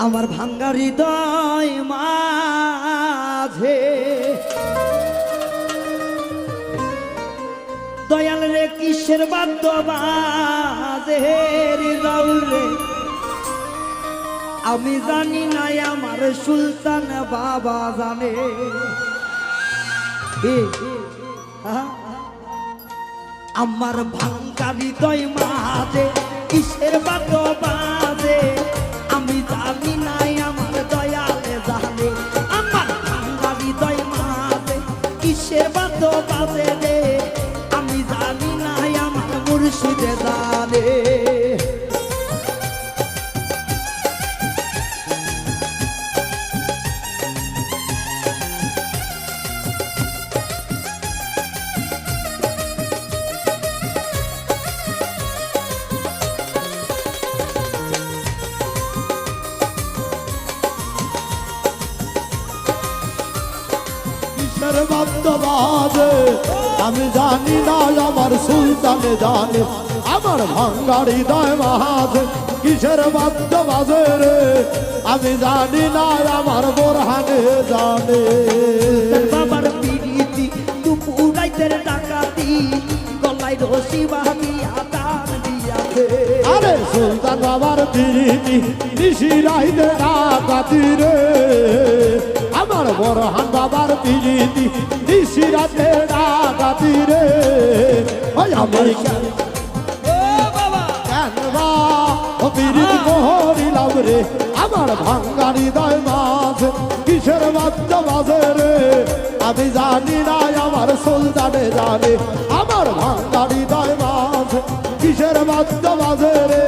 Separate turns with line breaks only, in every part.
আমার ভাঙ্গা হৃদয় মাঝে দয়াল রে কিসের বাদ্য বাজে রাউল রে আমি জানি না আমার সুলতান বাবা জানে আমার ভাঙ্গা হৃদয় মাঝে কিসের বাদ্য বাজে আমি জানি না আমার দয়ালে জানে আমার ভাঙ্গা হৃদয় মাঝে কিসের বাদ্য বাজে রে আমি জানি না আমার মুর্শিদে জানে
বাজে আমি জানি না আমার সুলতানে জানে আমার ভাঙ্গা হৃদয় মাঝে কিসের বাদ্য বাজে রে আমি জানি না আমার বোরহানে জানে
বাবার পিড়িতি দুপুরাইতের ডাকাতি গলায় রশি বাঁধিয়া টান দিয়াছে
আরে সুলতান বাবার পিড়িতি নিশি রাইতে ডাকাতি রে আমার বোরহান বাবার পিড়িতি নিশি রাতে ডাকাতি রে ওই আমি কেন ও পিড়িতি মোহরিলাম রে আমার ভাঙ্গা হৃদয় মাঝে কিসের বাদ্য বাজে রে আমি জানি না আমার সুলতানে জানে আমার ভাঙ্গা হৃদয় মাঝে কিসের বাদ্য বাজে রে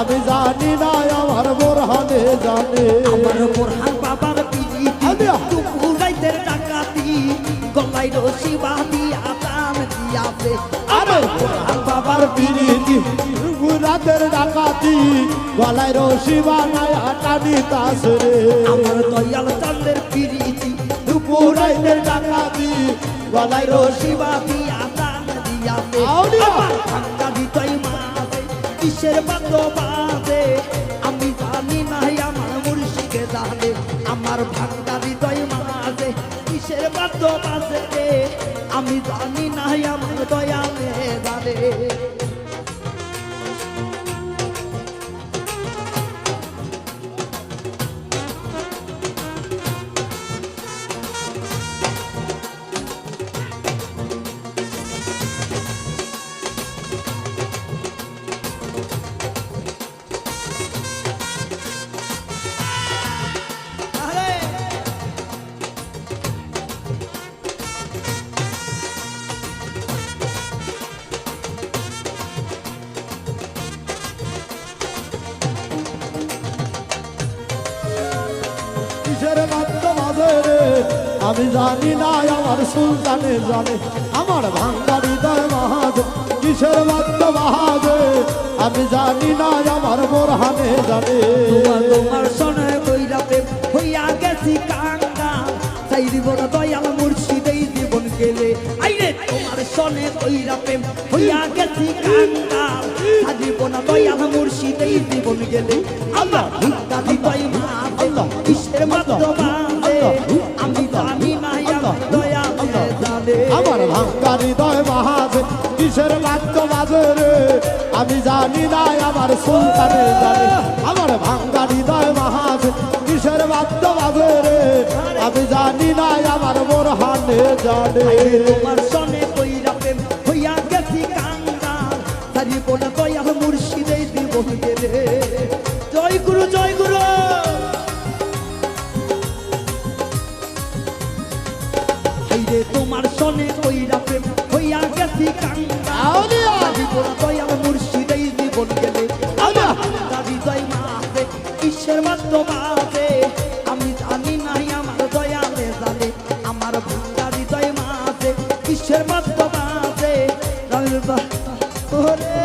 আমি জানি না আমার বোরহানে জানে
আমার বোরহান বাবার পিড়িতি দুপুরাইতের ডাকাতি গলায় রশি বাঁধিয়া টান দিয়াছে
আমার বোরহান বাবার পিড়িতি রাতের ডাকাতি গলায় রশি বানায়া টানিতাছে রে
আমার দয়াল চাঁদের পিড়িতি
দুপুরাইতের ডাকাতি গলায় রশি
বাঁধিয়া টান দিয়াছে
আউলিয়া।
আমার ভাঙ্গা হৃদয় মাঝে কিসের বাদ্য বাজে আমি জানি না আমার মুর্শিদে জানে আমার ভাঙ্গা হৃদয় মাঝে কিসের বাদ্য বাজে আমি জানি না আমার দয়ালে জানে
কিসের বাদ্য বাজে রে আমি জানি না আমার সুলতানে জানে আমার ভাঙ্গা হৃদয় মাঝে কিসের বাদ্য বাজে আমি জানি না আমার বোরহানে জানে
তোমার সনে কইরা প্রেম হইয়া গেছি কাঙ্গা চাই দিব না দয়াল মুর্শিদেই জীবন গেলে আইরে তোমার সনে কইরা প্রেম হইয়া গেছি কাঙ্গা চাই দিব না দয়াল মুর্শিদেই জীবন গেলে আল্লাহ ভিক্ষা দিতই মাঝে কিসের বাদ্য বাজে আমি জানি না আমার দয়ালে জানে
আমার ভাঙ্গা হৃদয় মাঝে কিসের বাদ্য বাজে রে আমি জানি না আমার সুলতানে জানে আমার ভাঙ্গা হৃদয় মাঝে কিসের বাদ্য বাজে রে আমি জানি না আমার বোরহানে জানে
তোমার সনে কইরা প্রেম হইয়া গেছি কাঙ্গা সারিব না দয়াল মুর্শিদেই জীবন গেলে জয় গুরু জয় গুরু হাইরে তোমার সনে কইরা প্রেম হইয়া গেছি কাঙ্গা
আউলিয়া।
সারিব না দয়াল মুর্শিদেই জীবন গেলে আমার হৃদয় মাঝে কিসের বাদ্য বাজে আমি জানি না আমার দয়ালে জানে আমার ভাঙ্গা হৃদয় মাঝে কিসের বাদ্য বাজে ওরে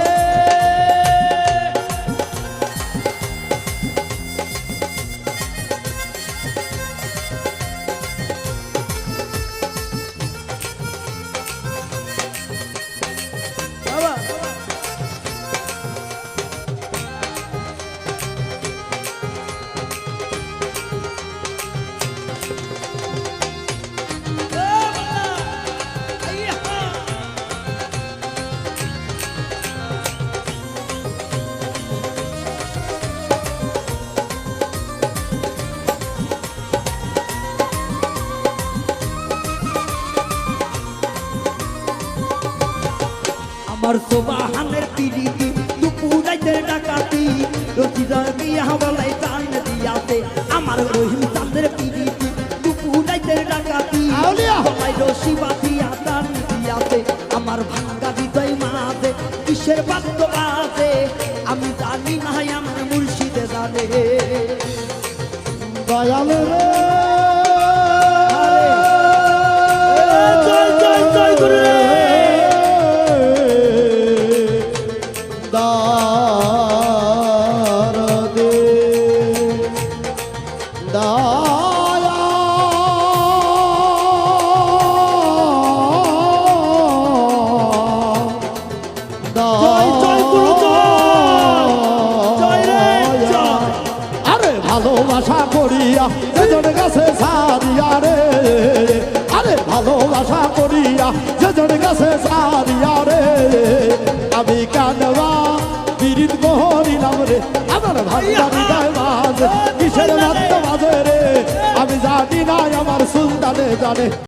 সোবাহানের পিড়িতি দুপুরাইতে ডাকাতি রচিদা বিয়া বলাই টান দিয়াতে আমার রহিম চাঁদের পিড়িতি দুপুরাইতে ডাকাতি
আউলিয়া।
বলাই রশি বাঁধিয়া টান দিয়াতে আমার ভাঙ্গা হৃদয় মাঝে কিসের বাদ্য আছে আমি জানি না আমার মুর্শিদে জানে
দয়াল রে
জয় জয় জয় গুরু রে
দারদে দায়া
জয় জয় গুরু জয় রে জয়
আরে ভালোবাসা করিয়া যেজন গাছে সারিয়া রে আরে ভালোবাসা করিয়া যেজন গাছে সারিয়া রে আমি কানবা বিরিত করিলাম রে আমার ভান্ডারি গায় মাঝে কিসের মাত্র মাঝে রে আমি জানি না আমার সুলতানে জানে